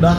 10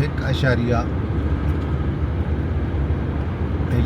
1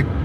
1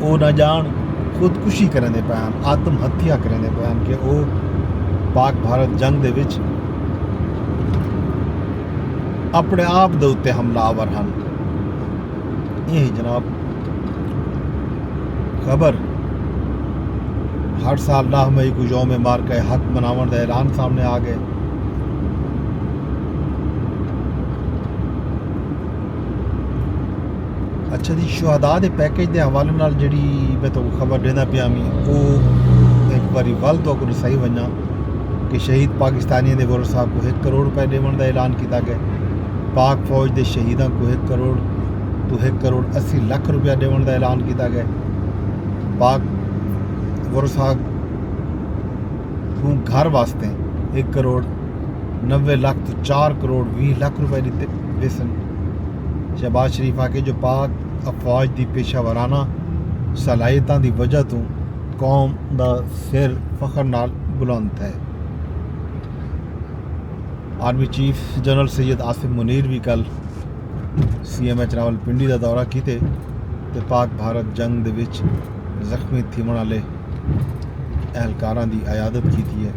وہ نہ جان خودکشی کریں دے پے ہیں، آتم ہتیا کریں دے پے ہیں کہ وہ پاک بھارت جنگ دے وچ اپنے آپ دے اُتے حملہ آور ہیں۔ یہ جناب خبر ہر سال 9 مئی کو یوم مارکہ حق مناون دا اعلان سامنے آ گئے۔ اچھا جی، شہداء دے پیکیج دے حوالے نال جڑی میں تو خبر دینا پیا میں وہ ایک باری ول تو کو صحیح ونجا کہ شہید پاکستانیوں دے ورثہ صاحب کو 1 کروڑ روپے دیون دا اعلان کیتا گیا۔ پاک فوج دے شہیداں کو 1 کروڑ تو 1 کروڑ 80 لاکھ روپیہ دیون دا اعلان کیتا گیا۔ پاک ورثہ صاحب کو گھر واسطے 1 کروڑ 90 لاکھ تو 4 کروڑ 20 لاکھ روپے دیتے ویسن۔ شہباز شریف آ کے جو پاک افواج دی پیشہ ورانہ صلاحیتاں دی وجہ تو قوم دا سر فخر نال بلند ہے۔ آرمی چیف جنرل سید آصف منیر بھی کل CMH راولپنڈی دا دورہ کیتے تے پاک بھارت جنگ دے وچ زخمی تھیمن والے اہلکاراں دی عیادت کیتی ہے۔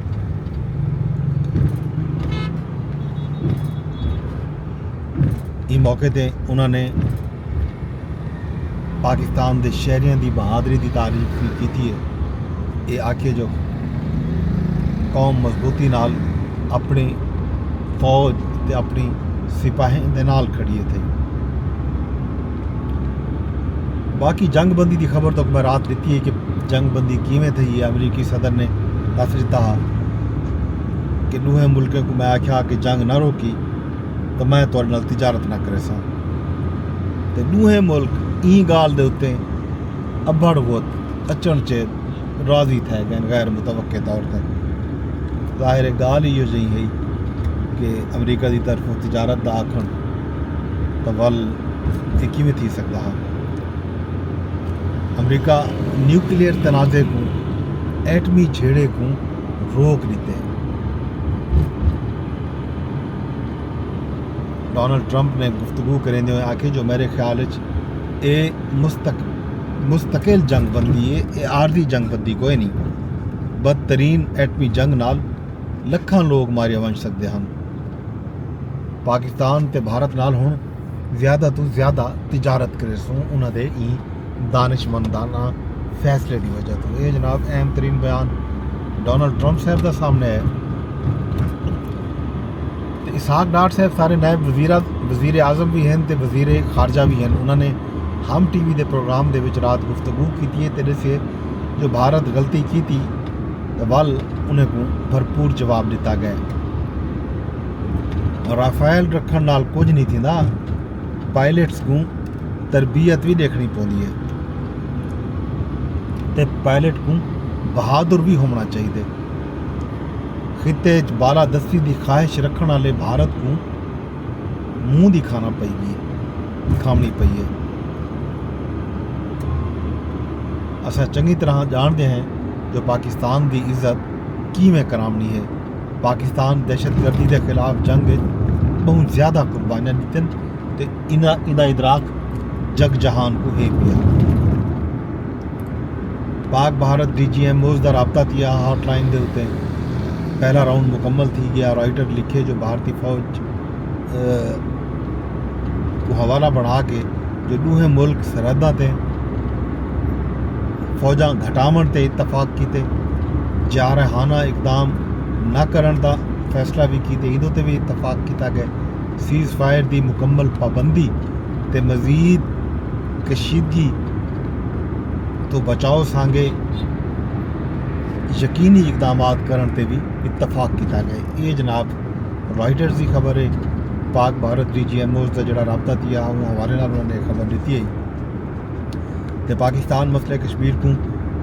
اس موقع تے انہوں نے پاکستان دے شہریاں دی بہادری دی تعریف بھی کیتی ہے۔ یہ آکھے جو قوم مضبوطی نال اپنی فوج تے اپنی سپاہیں دے نال کھڑی تھے۔ باقی جنگ بندی دی خبر تو میں رات دیتی ہے کہ جنگ بندی کیویں تھی۔ امریکی صدر نے دس دیتا کہ دوہے ملکوں کو میں آکھیا کہ جنگ نہ روکی تو میں تواڈے نال تجارت نہ کرے سا، تے دوہے ملک این گال دے اُتے ابڑ بہت اچن چے راضی تھے گئے غیر متوقع طور تے۔ ظاہر گال ہی جی ہے کہ امریکہ دی طرف تجارت دا آکھن تو ول یہ کیویں تھی سکتا ہے۔ امریکہ نیوکلیئر تنازع کو ایٹمی جھیڑے کو روک دیتے ہیں۔ ڈونلڈ ٹرمپ نے گفتگو کریں ہوئے آکھے جو میرے خیال اے مستقل جنگ بندی ہے، یہ عارضی جنگ بندی کوئی نہیں۔ بدترین ایٹمی جنگ نال لکھاں لوگ مارے ون سکتے ہیں۔ پاکستان تے بھارت نال ہن زیادہ تو زیادہ تجارت کرے سوں انہاں دے ای دانشمندانہ فیصلے دی وجہ تو۔ یہ جناب اہم ترین بیان ڈونلڈ ٹرمپ صاحب دا سامنے ہے۔ اسحاق ڈاٹ صاحب سارے نائب وزیر اعظم بھی ہیں تے وزیر خارجہ بھی ہیں۔ انہوں نے ہم ٹی وی دے پروگرام دے وچ رات گفتگو کی ہے تے سے جو بھارت غلطی کی تھی ول انہیں کو بھرپور جواب دیتا گیا۔ اور رافیل رکھن نال کچھ نہیں تھی نا، پائلٹس کو تربیت بھی دیکھنی پوندی ہے تے پائلٹ کو بہادر بھی ہونا چاہیے۔ خطے بالا دستی دی خواہش رکھنے والے بھارت کو منہ دکھانا کھامنی پئی ہے۔ اسا چنگی طرح جانتے ہیں جو پاکستان دی عزت کیویں کرامنی ہے۔ پاکستان دہشت گردی کے خلاف جنگ بہت زیادہ قربانیاں دیتن تے انہاں ادراک جگ جہان کو ہے پیا۔ پاک بھارت DGMOs دا رابطہ تھیا ہاٹ لائن دے ہوتے پہلا راؤنڈ مکمل تھی گیا۔ رائٹر لکھے جو بھارتی فوج کو حوالہ بڑھا کے جو دوہے ملک سرحداں تے فوجاں گھٹاون تے اتفاق کیتے، جارحانہ اقدام نہ کرن دا فیصلہ بھی کیتے، ایدوں تے بھی اتفاق کیتا گیا۔ سیز فائر دی مکمل پابندی تے مزید کشیدگی تو بچاؤ سانگے یقینی اقدامات کرن تے بھی اتفاق کیتا گیا۔ یہ جناب رائٹرز کی خبر ہے۔ پاک بھارت DGMOs کا جڑا رابطہ تھیا وہ حوالے نال انہوں نے خبر دیتی ہے تے پاکستان مسئلہ کشمیر کو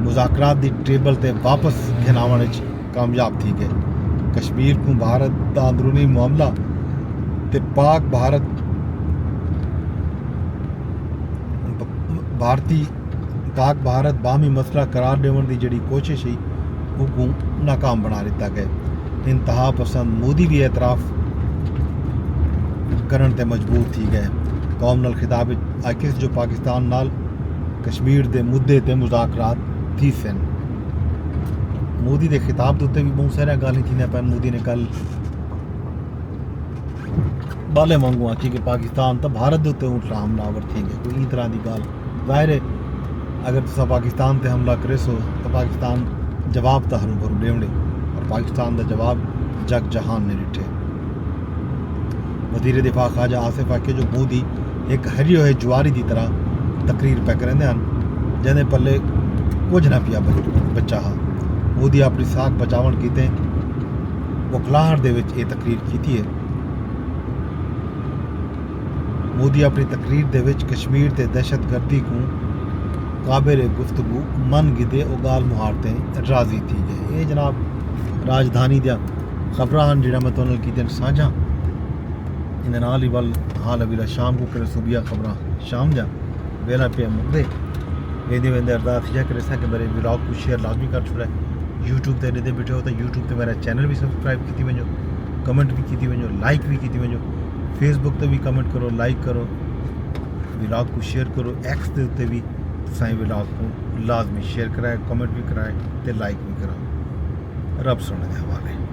مذاکرات دی ٹیبل تے واپس گھناون وچ کامیاب تھی گئے۔ کشمیر کو بھارت دا اندرونی معاملہ تے پاک بھارت باہمی مسئلہ قرار دیون دی جڑی کوشش ہے وہ کو ناکام بنا دیتا گیا۔ انتہا پسند مودی بھی اعتراف کرن تے مجبور تھی گئے۔ قوم نال خطاب آکھس جو پاکستان نال کشمیر دے مدے تے مذاکرات تھی سن مودی دے خطاب دے اتنے بھی بہت سارے گالی تھی پہ مودی نے کل بالے مانگو آکی کہ پاکستان تو بھارت دے اتنے اونٹ حملہ آور تھی گئے کوئی ای طرح دی گال ظاہر ہے اگر تصا پاکستان تے حملہ کرے سو تو پاکستان جواب تا ہروں بھرو ڈیوڑے اور پاکستان دا جواب جگ جہان نے ڈٹھے وزیر دفاع خواجہ آصف آکے جو مودی ایک ہری ہوئے جواری دی طرح تقریر پہ کریں دے جنے پلے کچھ نہ پیا بچہ ہا مودی اپنی ساکھ بچاون کیتے وکلاہٹ دے وچ یہ تقریر کیتی ہے مودی اپنی تقریر دے وچ کشمیر تے دہشت گردی کو قابل گفتگو من گدے او گال محارتے راضی تھی گئے یہ جناب راجدھانی دیا خبراں جڑا میں تونل کیتے سانجھا ان نال ہی ول حال ابھی شام کو کرے صبح خبراں شام جا ویلا پہ مقدے ویندے ویندے اردا تھیا کرے سا کہ میرے ولاگ کو شیئر لازمی کر چھڑے یوٹیوب تے دے بیٹھے ہو تو یوٹیوب تے میرا چینل بھی سبسکرائب کیتی ونجو کمنٹ بھی کیتی ونجو لائک بھی کیتی ونجو فیس بک تے بھی کمنٹ کرو لائک کرو ولاگ کو شیئر کرو ایکس دے تے بھی سائیں ولاگ کو لازمی شیئر کرائے کمنٹ بھی کرائے تے لائک بھی کرائے رب سونے دے حوالے